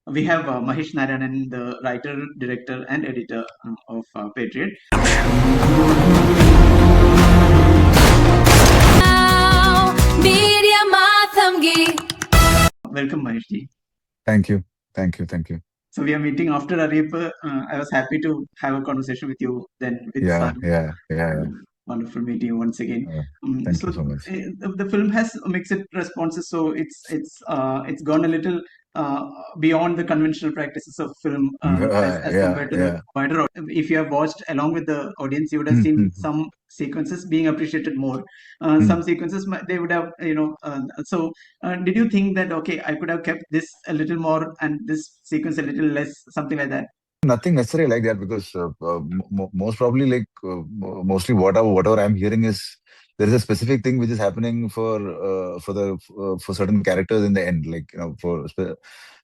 We have Mahesh Narayanan, the writer, director, and editor of Patriot. Media Mathamgi. Welcome, Mahesh ji. Thank you. Thank you. Thank you. So we are meeting after Ariyippu. I was happy to have a conversation with you then with Yeah, Fazal. yeah. Wonderful meeting you once again. Thank So you so much. the film has mixed responses, so it's gone a little beyond the conventional practices of film as compared to the wider. If you have watched along with the audience, you would have seen some sequences being appreciated more. Some sequences they would have, did you think that okay, I could have kept this a little more and this sequence a little less, something like that? Nothing necessarily like that because most probably mostly whatever I'm hearing is there is a specific thing which is happening for certain characters in the end,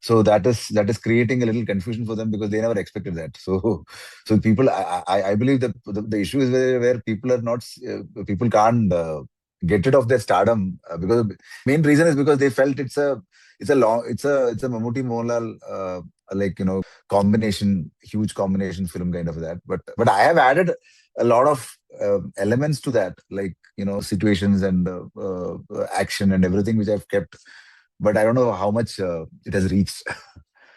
so that is creating a little confusion for them because they never expected that. So people, I believe that the issue is where people are not people can't get rid of their stardom because main reason is because they felt it's a Mammootty Mohanlal combination, huge combination film kind of that. But I have added a lot of elements to that, situations and action and everything which I've kept. But I don't know how much it has reached.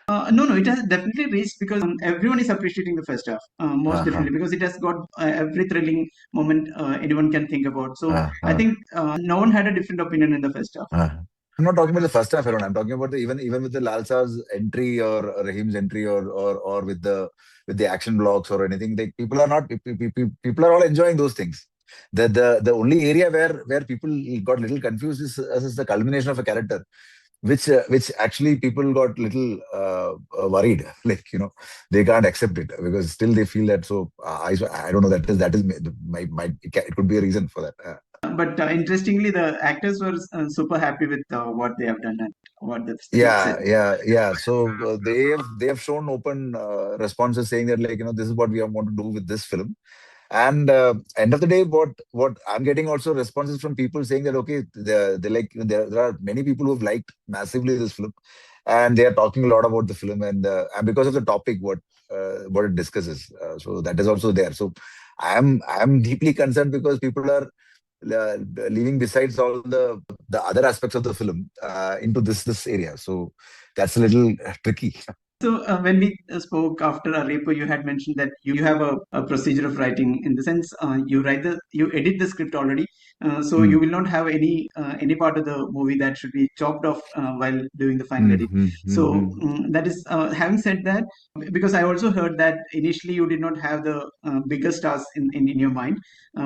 No, it has definitely reached because everyone is appreciating the first half, most definitely, because it has got every thrilling moment anyone can think about. So I think no one had a different opinion in the first half. I'm not talking about the first half alone. I'm talking about even with the Lalsa's entry or Rahim's entry or with the action blocks or anything. Like people are all enjoying those things. The only area where people got little confused is the culmination of a character, which actually people got little worried. They can't accept it because still they feel that. So I don't know, that is it could be a reason for that. But interestingly, the actors were super happy with what they have done and what the script said. Yeah. So they have shown open responses saying that this is what we want to do with this film. And end of the day, what I'm getting also responses from people saying that okay, they like there are many people who have liked massively this film, and they are talking a lot about the film and because of the topic what it discusses. So that is also there. So I'm deeply concerned because people are leaving besides all the other aspects of the film into this area. So that's a little tricky. So when we spoke after Ariyippu, you had mentioned that you have a procedure of writing. In the sense, you edit the script already, so you will not have any part of the movie that should be chopped off while doing the final edit. So that is having said that, because I also heard that initially you did not have the bigger stars in your mind,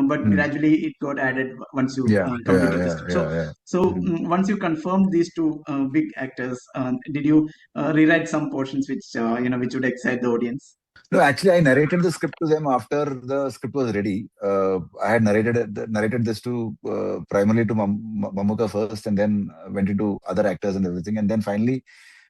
but gradually it got added once you completed the script. Once you confirmed these two big actors, did you rewrite some portions which would excite the audience? No, actually, I narrated the script to them after the script was ready. I had narrated this to primarily to Mamuka first, and then went into other actors and everything. And then finally,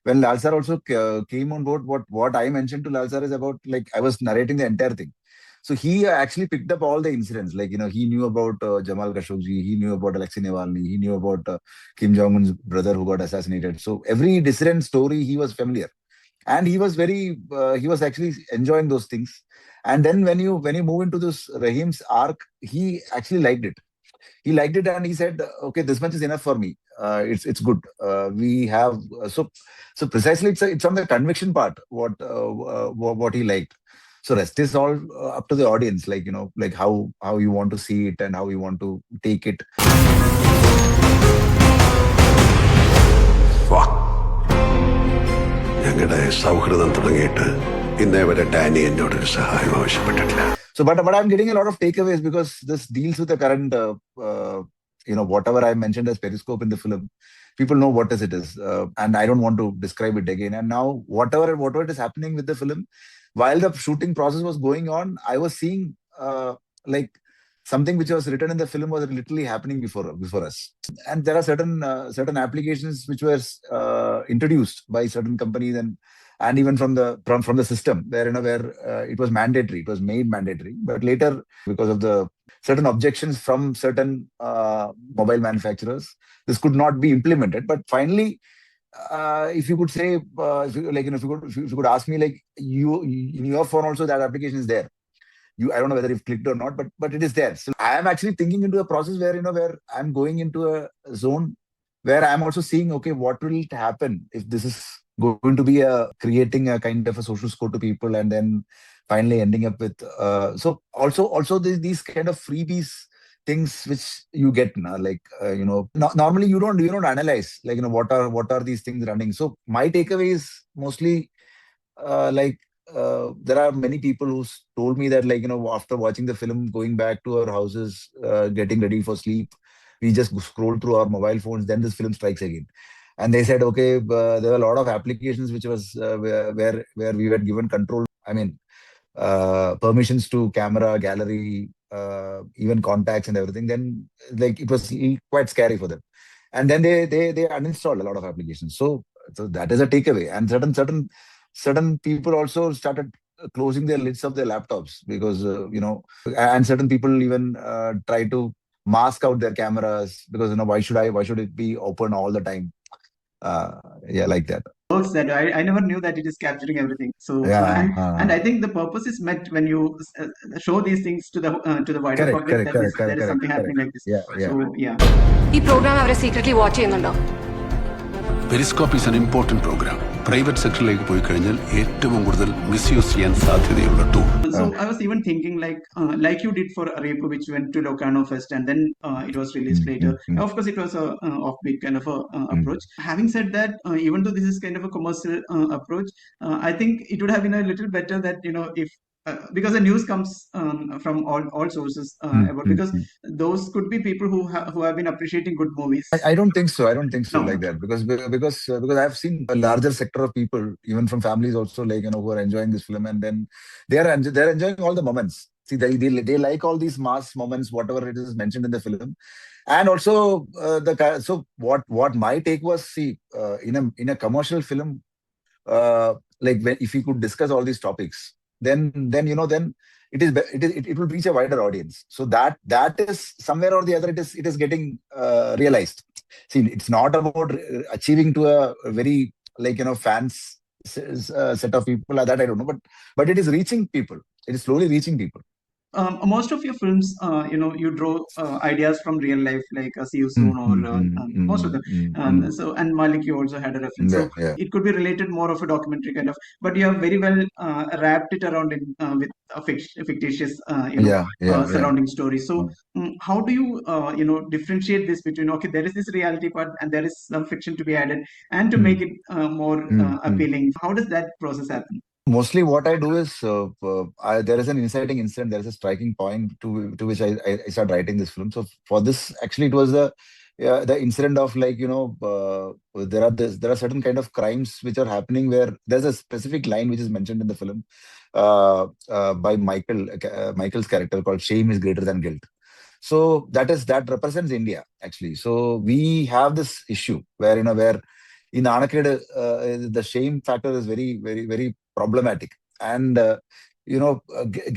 when Lalsar also came on board, what I mentioned to Lalsar is about I was narrating the entire thing. So he actually picked up all the incidents. He knew about Jamal Khashoggi, he knew about Alexei Navalny, he knew about Kim Jong Un's brother who got assassinated. So every dissident story he was familiar, and he was actually enjoying those things. And then when you move into this Rahim's arc, he actually liked it and he said, okay, this much is enough for me. It's good. We have so precisely it's on the conviction part what he liked. So rest is all up to the audience, how you want to see it and how you want to take it. ഞങ്ങളുടെ സൗഹൃദം തുടങ്ങിയിട്ട് ഇന്നേ വരെ Dani എന്നോടൊരു സഹായം ആവശ്യപ്പെട്ടിട്ടില്ല. So, but I'm getting a lot of takeaways because this deals with the current, whatever I mentioned as periscope in the film. People know what it is, and I don't want to describe it again. And now, whatever is happening with the film, while the shooting process was going on, I was seeing like something which was written in the film was literally happening before us. And there are certain applications which were introduced by certain companies and even from the system where it was mandatory, it was made mandatory. But later, because of the certain objections from certain mobile manufacturers, this could not be implemented. But finally, if you could say, if you could ask me, like, you in your phone also that application is there. I don't know whether you've clicked or not, but it is there. So I am actually thinking into a process where, where I'm going into a zone where I'm also seeing, okay, what will happen if this is going to be creating a kind of a social score to people, and then finally ending up with so also these kind of freebies things which you get now, like normally you don't analyze, like, what are these things running. So my takeaway is mostly, like, there are many people who told me that, like, after watching the film, going back to our houses, getting ready for sleep, we just scroll through our mobile phones, then this film strikes again. And they said, okay, there were a lot of applications which was where we were given control, I mean, permissions to camera, gallery, even contacts and everything. Then, like, it was quite scary for them, and then they uninstalled a lot of applications. So that is a takeaway. And certain people also started closing their lids of their laptops, because and certain people even try to mask out their cameras, because, why should it be open all the time? Yeah, like that. Works that I never knew that it is capturing everything. So Yeah. and I think the purpose is met when you show these things to the wider Correct, public, correct, that correct, there correct, is correct, something happening correct. like this. Yeah, yeah. So yeah. ഈ programme അവരെ secretly watch ചെയ്യുന്നുണ്ടോ? Periscope is an important programme. Private സെക്ടറിലേക്ക് പോയി കഴിഞ്ഞാൽ ഏറ്റവും കൂടുതൽ misuse ചെയ്യാൻ സാധ്യതയുള്ള tool. So I was even thinking, like you did for Ariyippu, which went to Locarno first, and then it was released later. Of course, it was a offbeat kind of a approach. Having said that, even though this is kind of a commercial approach, I think it would have been a little better that, if because the news comes from all sources about, because those could be people who have been appreciating good movies. I don't think so. I don't think so, No. like that, because I've seen a larger sector of people, even from families also, like, who are enjoying this film, and then they're enjoying all the moments. See, they like all these mass moments, whatever it is mentioned in the film, and also so what my take was, see, in a commercial film, like, if we could discuss all these topics, then it will reach a wider audience. So that is somewhere or the other, it is getting realized. See, it's not about achieving to a very, like, fans set of people, that I don't know, but it is reaching people. It is slowly reaching people. Most of your films, you draw ideas from real life, like See You Soon, or most of them. So, and Malik, you also had a reference. So Yeah, yeah. it could be related more of a documentary kind of, but you have very well wrapped it around with a fictitious, Yeah. surrounding story. So, how do you, differentiate this between, okay, there is this reality part and there is some fiction to be added, and to make it more appealing? How does that process happen? Mostly what I do is, there is an inciting incident, there is a striking point to which I started writing this film. So for this, actually, it was the incident of, like, there are certain kind of crimes which are happening, where there's a specific line which is mentioned in the film, by Michael's character, called "Shame is greater than guilt." So that represents India, actually. So we have this issue where, where in Anaked, the shame factor is very, very, very problematic. And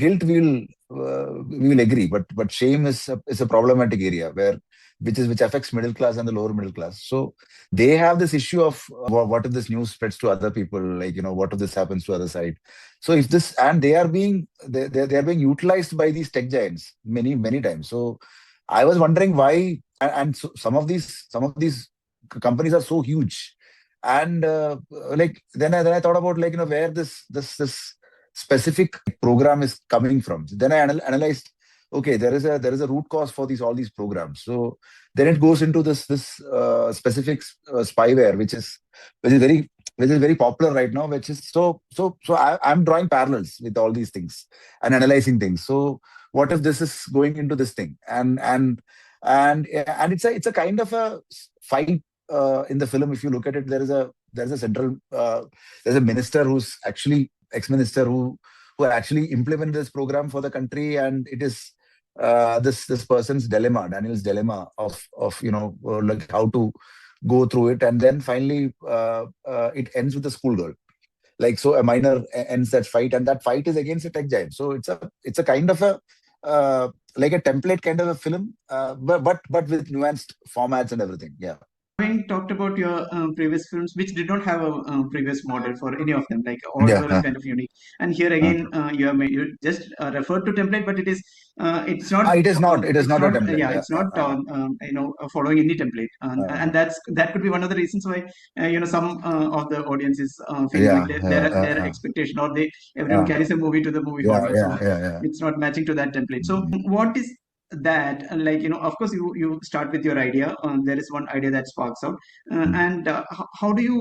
guilt, we will agree, but shame is a problematic area, which affects middle class and the lower middle class. So they have this issue of, what if this news spreads to other people, like, what if this happens to other side. So if this, and they are being utilized by these tech giants many times. So I was wondering why, and so some of these companies are so huge. And like, then I thought about, like, where this specific program is coming from. Then I analyzed, okay, there is a root cause for all these programs. So then it goes into this specific spyware, which is very popular right now, which is so I'm drawing parallels with all these things and analyzing things. So what if this is going into this thing, and it's a kind of a fight in the film. If you look at it, there's a central, there's a minister who's actually ex-minister who actually implemented this program for the country, and it is this person's dilemma, Daniel's dilemma of like, how to go through it, and then finally it ends with a schoolgirl. Like, so a minor ends that fight, and that fight is against a tech giant. So it's a kind of a like a template kind of a film, but with nuanced formats and everything. Yeah. Having talked about your previous films, which did not have a previous model for any of them, like all Yeah. were kind of unique. And here again, you just referred to template, but it's not. It is not. It is It's not a not. template. Yeah, Yeah. it's not. Following any template, and that could be one of the reasons why some of the audiences feel like Yeah. their expectation, or everyone carries a movie to the movie hall, Yeah. so Yeah. Yeah. Yeah. it's not matching to that template. So what is that, of course you start with your idea, there is one idea that sparks out, and how do you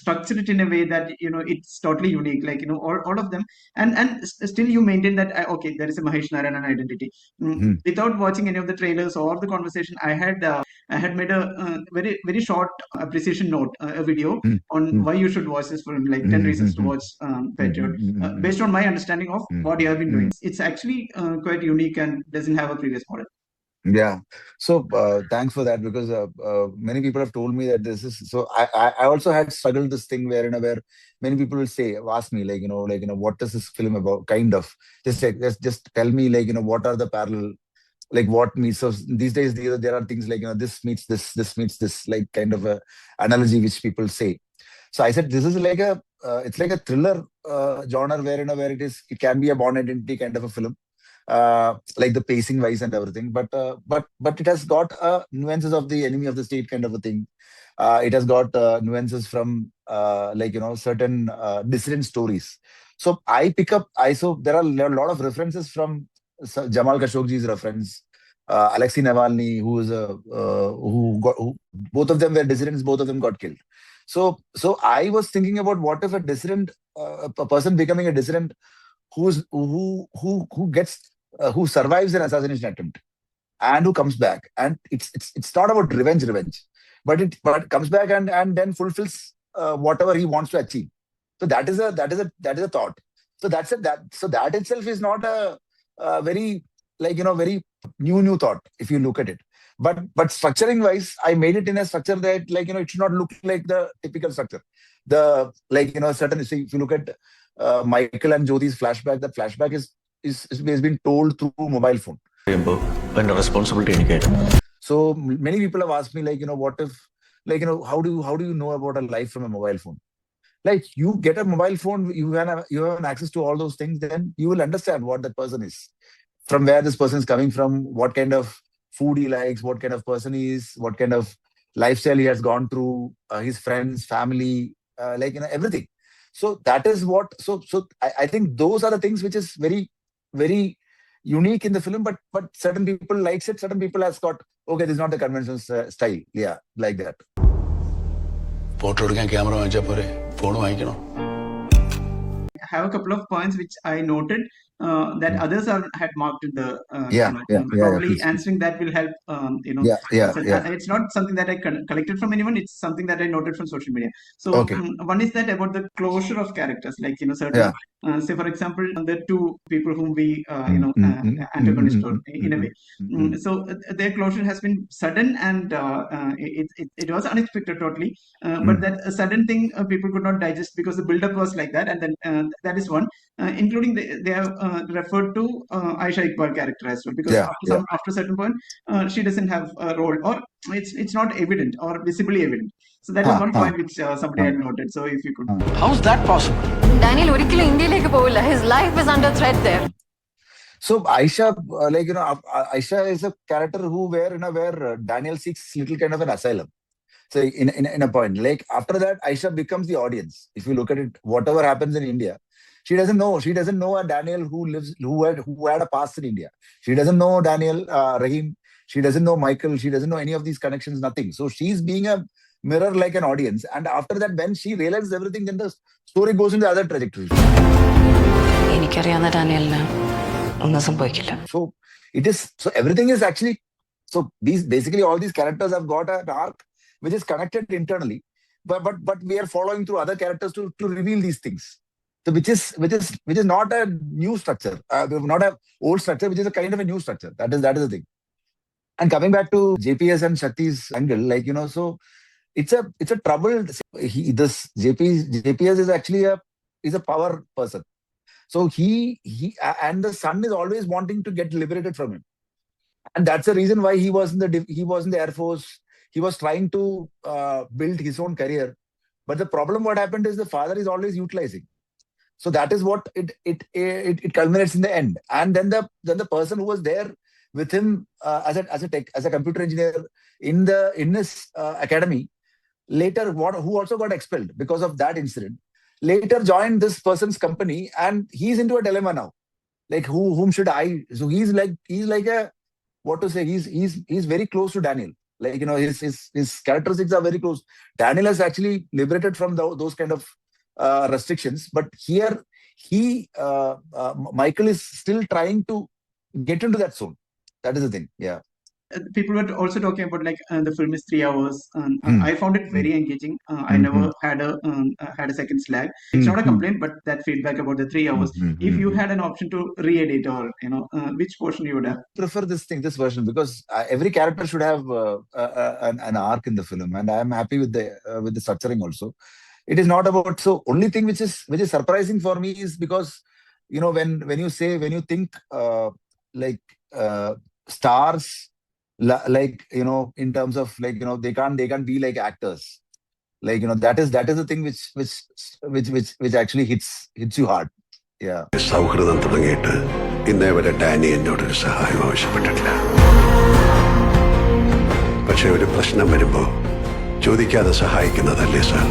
structure it in a way that it's totally unique, all of them, and still you maintain that okay, there is a Mahesh Narayanan identity. Mm. Without watching any of the trailers or the conversation, I had made a very very short appreciation note, a video Mm. on Mm. why you should watch this film, like 10 Mm. reasons to Mm. watch Mm. Patriot, Mm. based on my understanding of Mm. what you have been Mm. doing. It's actually quite unique and doesn't have a previous model. Yeah. So thanks for that, because many people have told me that this is so. I also had struggled this thing where many people will say, ask me what is this film about? Kind of just tell me what are the parallel, what meets. So these days there are things this meets this meets this, like kind of a analogy which people say. So I said this is like a it's like a thriller genre where it can be a Born Identity kind of a film, like the pacing wise and everything, but it has got nuances of the Enemy of the State kind of a thing. It has got nuances from certain dissident stories. So so there are a lot of references from Jamal Khashoggi's reference, Alexei Navalny, who is who both of them were dissidents, both of them got killed. So I was thinking about what if a dissident, a person becoming a dissident who gets who survives an assassination attempt and who comes back, and it's not about revenge, but comes back and then fulfills whatever he wants to achieve. So that is a thought. So that itself is not a very very new thought if you look at it. But structuring wise, I made it in a structure that it should not look like the typical structure. The certain, see, if you look at Michael and Jyoti's flashback, that flashback is being told through mobile phone. When responsibility. So many people have asked me what if how do you know about a life from a mobile phone? Like, you get a mobile phone, you have access to all those things, then you will understand what that person is, from where this person is coming from, what kind of food he likes, what kind of person he is, what kind of lifestyle he has gone through, his friends, family, everything. So that is what. So I think those are the things which is very very unique in the film. But certain people likes it, certain people has got, okay, this is not the conventional style. Yeah, like that. Photo എടുക്കാൻ camera വാങ്ങിച്ചാൽ പോരെ, phone വാങ്ങിക്കണോ? Have a couple of points which I noted that others had marked in the probably answering that will help. It's not something that I collected from anyone. It's something that I noted from social media. So one is that about the closure of characters, certain. Say for example, the two people whom we antagonist in a way. So their closure has been sudden, and it was unexpected totally. But that sudden thing people could not digest because the build-up was like that, and then that is one. Including they have referred to Aisha Iqbal character as well, because after a certain point she doesn't have a role, or it's not evident or visibly evident. So that is one point which somebody had noted. So if you could. How is that possible? Daniel ഒരിക്കലും ഇന്ത്യയിലേക്ക് പോവില്ല. His life is under threat there. So Aisha, Aisha is a character where Daniel seeks little kind of an asylum. So in a point, like after that, Aisha becomes the audience. If you look at it, whatever happens in India, she doesn't know a Daniel who had a past in India. She doesn't know Daniel Rahim. She doesn't know Michael. She doesn't know any of these connections. Nothing. So she's being a mirror like an audience. And after that, when she realizes everything, then the story goes into the other trajectory. എനിക്കറിയാവുന്ന ഡാനിയലിന് ഒന്നും സംഭവിക്കില്ല. So everything is actually, so these basically all these characters have got an arc which is connected internally, but we are following through other characters to reveal these things. So which is not a new structure, not a old structure, which is a kind of a new structure. That is the thing. And coming back to JPS and Shakti's angle, so it's a troubled. This JPS is actually a power person. So he and the son is always wanting to get liberated from him, and that's the reason why he was in the Air Force. he was trying to build his own career. But the problem, what happened is the father is always utilizing. So that is what it culminates in the end. And then the person who was there with him as a computer engineer in his academy, later who also got expelled because of that incident, later joined this person's company, and he's into a dilemma now. Like whom should I? So he's like a, what to say? He's very close to Daniel. Like, his characteristics are very close. Daniel is actually liberated from those kind of restrictions, but here Michael is still trying to get into that zone. That is the thing. Yeah. People were also talking about the film is 3 hours. I found it very engaging. I never had a second slag. It's not a complaint, but that feedback about the 3 hours. If you had an option to re-edit, or which portion you would have? Prefer this version, because every character should have an arc in the film, and I am happy with the structuring also. It is not about, so only thing which is surprising for me is because when you think stars, in terms of they can't be like actors, that is the thing which actually hits you hard. Yeah. സൗഹൃദം തുടങ്ങിയിട്ട് ഇന്നേ വരെ Dani എന്നോടൊരു സഹായം ആവശ്യപ്പെട്ടിട്ടില്ല. പക്ഷെ ഒരു പ്രശ്നം വരുമ്പോ ചോദിക്കാതെ സഹായിക്കുന്നതല്ലേ സാർ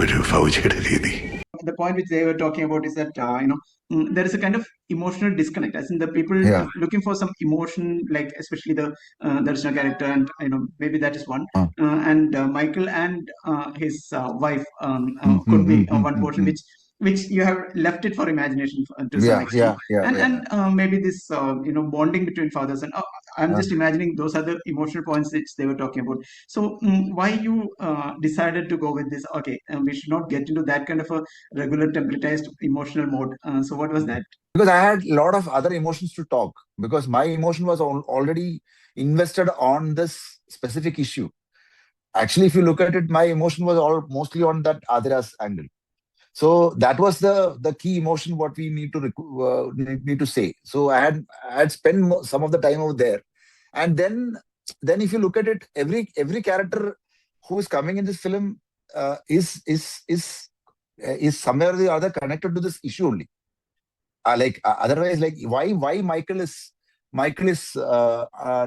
ഒരു ഫൗജിയുടെ രീതി. The point which they were talking about is that there is a kind of emotional disconnect, as in the people looking for some emotion, like especially the Darshana character, and maybe that is one, and Michael and his wife could be one portion which you have left it for imagination to some extent. And maybe this bonding between fathers and I'm just imagining those are the emotional points which they were talking about. So why you decided to go with this? Okay, we should not get into that kind of a regular templatized emotional mode. So what was that? Because I had a lot of other emotions to talk, because my emotion was already invested on this specific issue. Actually, if you look at it, my emotion was mostly on that Adira's angle. So that was the key emotion what we need to say. So I had spent some of the time over there, and then if you look at it, every character who is coming in this film is somewhere or the other connected to this issue only. Otherwise, why Michael is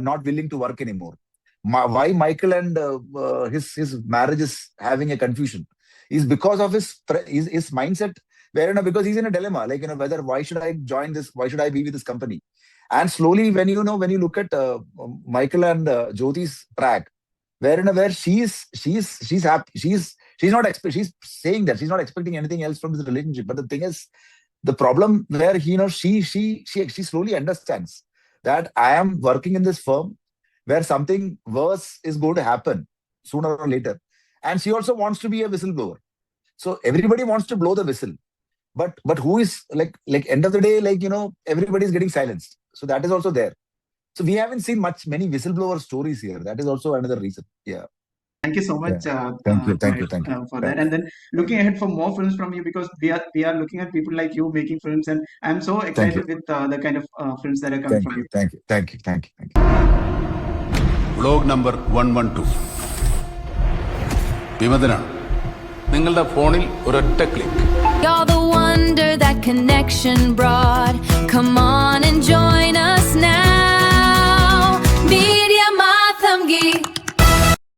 not willing to work anymore? Why Michael and his marriage is having a confusion is because of his mindset, because he's in a dilemma, whether why should I join this, why should I be with this company? And slowly, when you look at Michael and Jyoti's track, where she's happy, she's saying that she's not expecting anything else from this relationship. But the thing is, the problem where she slowly understands that I am working in this firm where something worse is going to happen sooner or later. And she also wants to be a whistleblower. So everybody wants to blow the whistle. But who is end of the day, everybody is getting silenced. So that is also there. So we haven't seen many whistleblower stories here. That is also another reason. Yeah. Thank you so much. Thank you for that. And then looking ahead for more films from you, because we are looking at people like you making films, and I'm so excited with the kind of films that are coming from you. Thank you. Vlog number 112. വിമതനാണ്. നിങ്ങളുടെ ഫോണിൽ ഒരൊറ്റ click. You're the wonder that connection brought. Come on